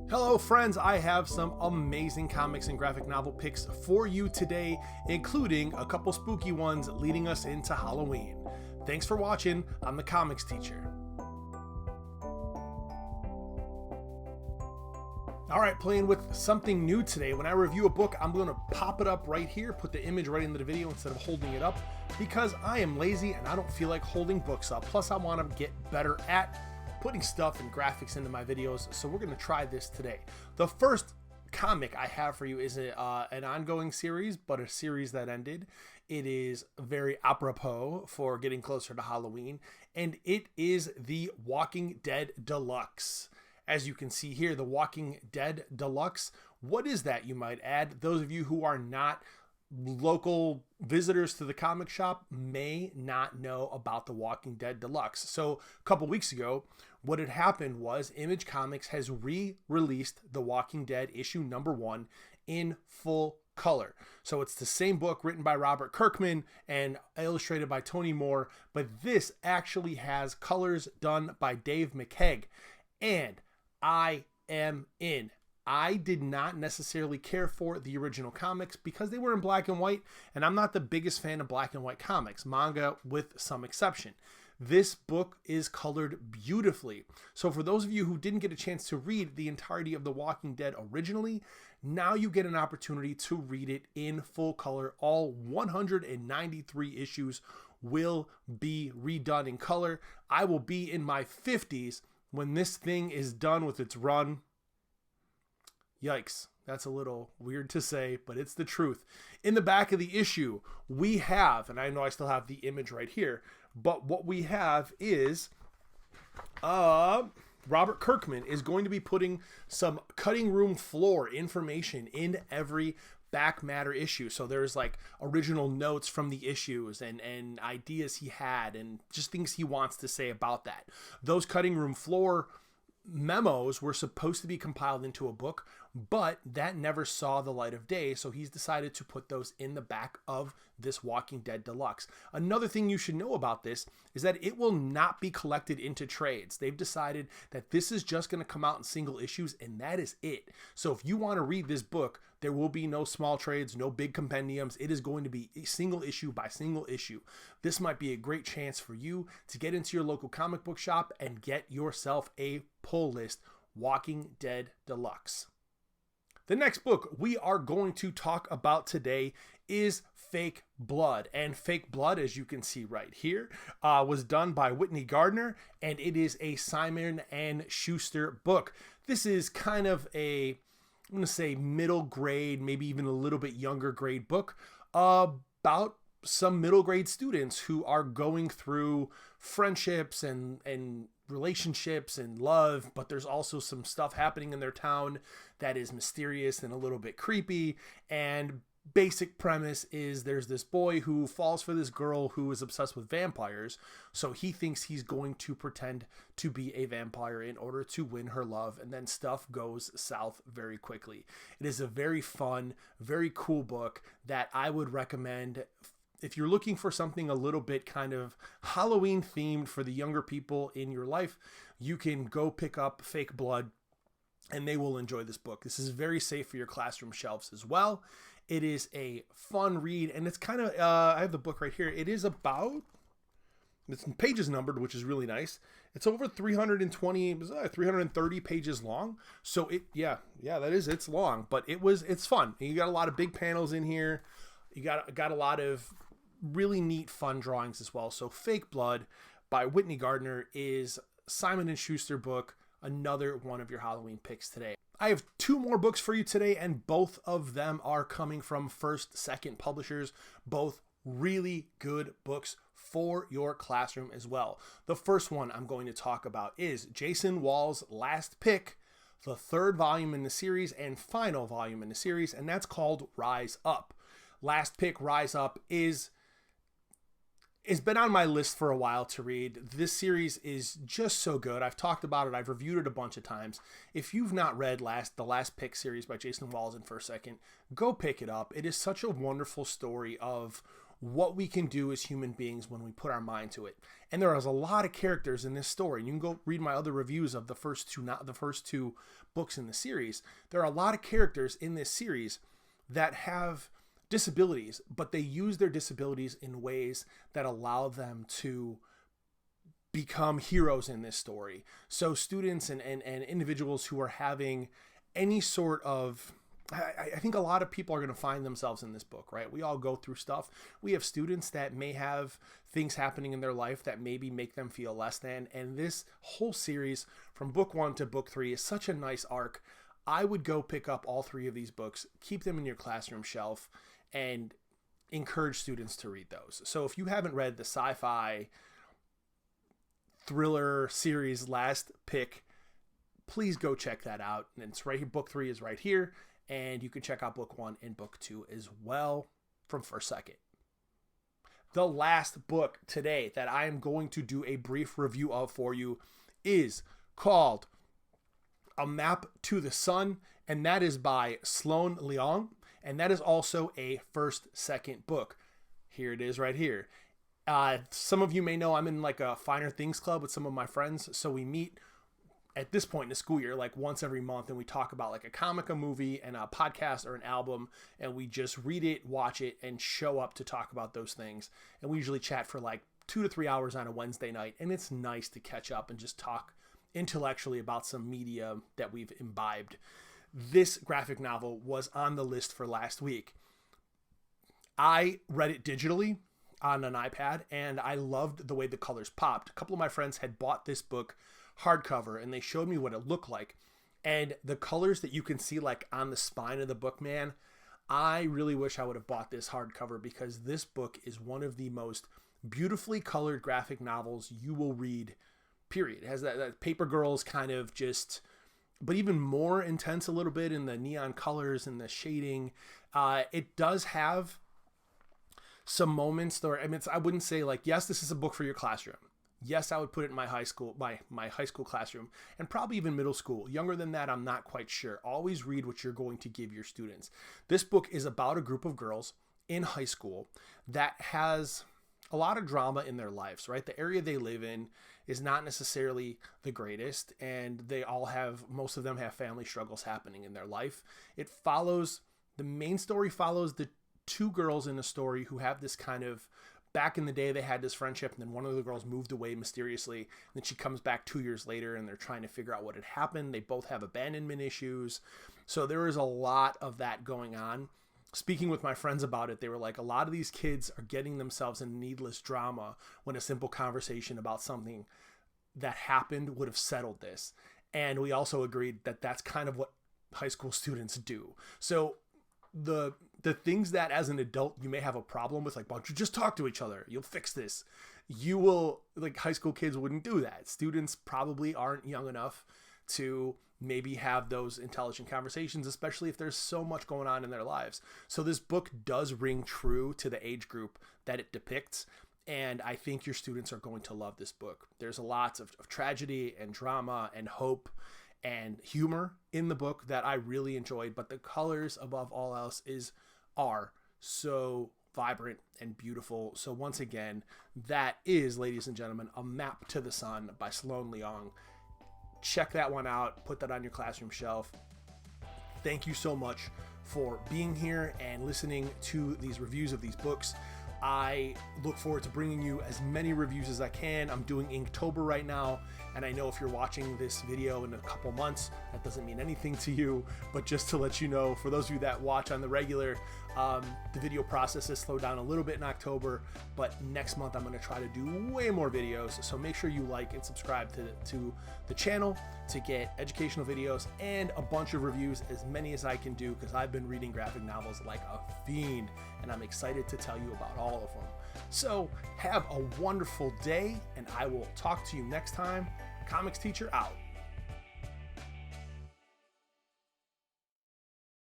Hello friends, I have some amazing comics and graphic novel picks for you today, including a couple spooky ones leading us into Halloween. Thanks for watching, I'm the Comics Teacher. Alright, playing with something new today. When I review a book, I'm going to pop it up right here, put the image right into the video instead of holding it up, because I am lazy and I don't feel like holding books up. Plus I want to get better at putting stuff and graphics into my videos, so we're going to try this today. The first comic I have for you is an ongoing series, but a series that ended. It is very apropos for getting closer to Halloween, and it is The Walking Dead Deluxe. As you can see here, The Walking Dead Deluxe. What is that, you might add? Those of you who are not local visitors to the comic shop may not know about The Walking Dead Deluxe. So a couple weeks ago, what had happened was Image Comics has re-released The Walking Dead issue #1 in full color. So it's the same book written by Robert Kirkman and illustrated by Tony Moore, but this actually has colors done by Dave McCaig, and I am in. I did not necessarily care for the original comics because they were in black and white, and I'm not the biggest fan of black and white comics, manga with some exception. This book is colored beautifully. So for those of you who didn't get a chance to read the entirety of The Walking Dead originally, now you get an opportunity to read it in full color. All 193 issues will be redone in color. I will be in my 50s when this thing is done with its run. Yikes. That's a little weird to say, but it's the truth. In the back of the issue, we have, and I know I still have the image right here, but what we have is Robert Kirkman is going to be putting some cutting room floor information in every back matter issue. So there's like original notes from the issues and ideas he had and just things he wants to say about that. Those cutting room floor memos were supposed to be compiled into a book, but that never saw the light of day, so he's decided to put those in the back of this Walking Dead Deluxe. Another thing you should know about this is that it will not be collected into trades. They've decided that this is just going to come out in single issues, and that is it. So if you want to read this book, there will be no small trades, no big compendiums. It is going to be a single issue by single issue. This might be a great chance for you to get into your local comic book shop and get yourself a pull list Walking Dead Deluxe. The next book we are going to talk about today is Fake Blood. And Fake Blood, as you can see right here, was done by Whitney Gardner, and it is a Simon and Schuster book. This is kind of a, I'm going to say middle grade, maybe even a little bit younger grade book about some middle grade students who are going through friendships and relationships and love, but there's also some stuff happening in their town that is mysterious and a little bit creepy. And basic premise is there's this boy who falls for this girl who is obsessed with vampires, so he thinks he's going to pretend to be a vampire in order to win her love, and then stuff goes south very quickly. It is a very fun, very cool book that I would recommend if you're looking for something a little bit kind of Halloween themed for the younger people in your life. You can go pick up Fake Blood and they will enjoy this book. This is very safe for your classroom shelves as well. It is a fun read, and it's kind of, I have the book right here. It is about, it's pages numbered, which is really nice. It's over 330 pages long. So it's long, but it's fun. And you got a lot of big panels in here. You got a lot of really neat, fun drawings as well. So Fake Blood by Whitney Gardner is Simon & Schuster book, another one of your Halloween picks today. I have two more books for you today, and both of them are coming from First Second publishers, both really good books for your classroom as well. The first one I'm going to talk about is Jason Walz' Last Pick, the third volume in the series and final volume in the series, and that's called Rise Up. Last Pick, Rise Up is it's been on my list for a while to read. This series is just so good. I've talked about it. I've reviewed it a bunch of times. If you've not read the Last Pick series by Jason Walz in First Second, go pick it up. It is such a wonderful story of what we can do as human beings when we put our mind to it. And there is a lot of characters in this story. And you can go read my other reviews of the first two books in the series. There are a lot of characters in this series that have disabilities, but they use their disabilities in ways that allow them to become heroes in this story. So students and individuals who are having any sort of, I think a lot of people are going to find themselves in this book, right? We all go through stuff. We have students that may have things happening in their life that maybe make them feel less than. And this whole series from book 1 to book 3 is such a nice arc. I would go pick up all 3 of these books, keep them in your classroom shelf, and encourage students to read those. So if you haven't read the sci-fi thriller series Last Pick, please go check that out. And it's right here. Book 3 is right here. And you can check out book 1 and book 2 as well from First Second. The last book today that I am going to do a brief review of for you is called A Map to the Sun, and that is by Sloane Leong, and that is also a First Second book. Here it is right here. Some of you may know I'm in like a Finer Things Club with some of my friends, so we meet at this point in the school year like once every month, and we talk about like a comic, a movie, and a podcast or an album, and we just read it, watch it, and show up to talk about those things. And we usually chat for like 2 to 3 hours on a Wednesday night, and it's nice to catch up and just talk intellectually about some media that we've imbibed. This graphic novel was on the list for last week. I read it digitally on an iPad, and I loved the way the colors popped. A couple of my friends had bought this book hardcover, and they showed me what it looked like. And the colors that you can see like on the spine of the book, man, I really wish I would have bought this hardcover, because this book is one of the most beautifully colored graphic novels you will read, period. It has that Paper Girls kind of just, but even more intense a little bit in the neon colors and the shading. It does have some moments there. I mean, I wouldn't say like, yes, this is a book for your classroom. Yes, I would put it in my high school, my high school classroom, and probably even middle school. Younger than that, I'm not quite sure. Always read what you're going to give your students. This book is about a group of girls in high school that has a lot of drama in their lives, right? The area they live in is not necessarily the greatest, and most of them have family struggles happening in their life. The main story follows the 2 girls in the story who have this kind of, back in the day they had this friendship, and then one of the girls moved away mysteriously, and then she comes back 2 years later, and they're trying to figure out what had happened. They both have abandonment issues. So there is a lot of that going on. Speaking with my friends about it, they were like, a lot of these kids are getting themselves in needless drama when a simple conversation about something that happened would have settled this. And we also agreed that that's kind of what high school students do. So the things that as an adult you may have a problem with, like, why don't you just talk to each other? You'll fix this. You will, like, high school kids wouldn't do that. Students probably aren't young enough to maybe have those intelligent conversations, especially if there's so much going on in their lives. So this book does ring true to the age group that it depicts, and I think your students are going to love this book. There's lots of tragedy and drama and hope and humor in the book that I really enjoyed, but the colors above all else are so vibrant and beautiful. So once again, that is, ladies and gentlemen, A Map to the Sun by Sloane Leong. Check that one out. Put that on your classroom shelf. Thank you so much for being here and listening to these reviews of these books. I look forward to bringing you as many reviews as I can. I'm doing Inktober right now, and I know if you're watching this video in a couple months, that doesn't mean anything to you, but just to let you know, for those of you that watch on the regular, the video process has slowed down a little bit in October, but next month I'm going to try to do way more videos. So make sure you like and subscribe to the channel to get educational videos and a bunch of reviews, as many as I can do, because I've been reading graphic novels like a fiend, and I'm excited to tell you about all of them. So have a wonderful day, and I will talk to you next time. Comics Teacher out.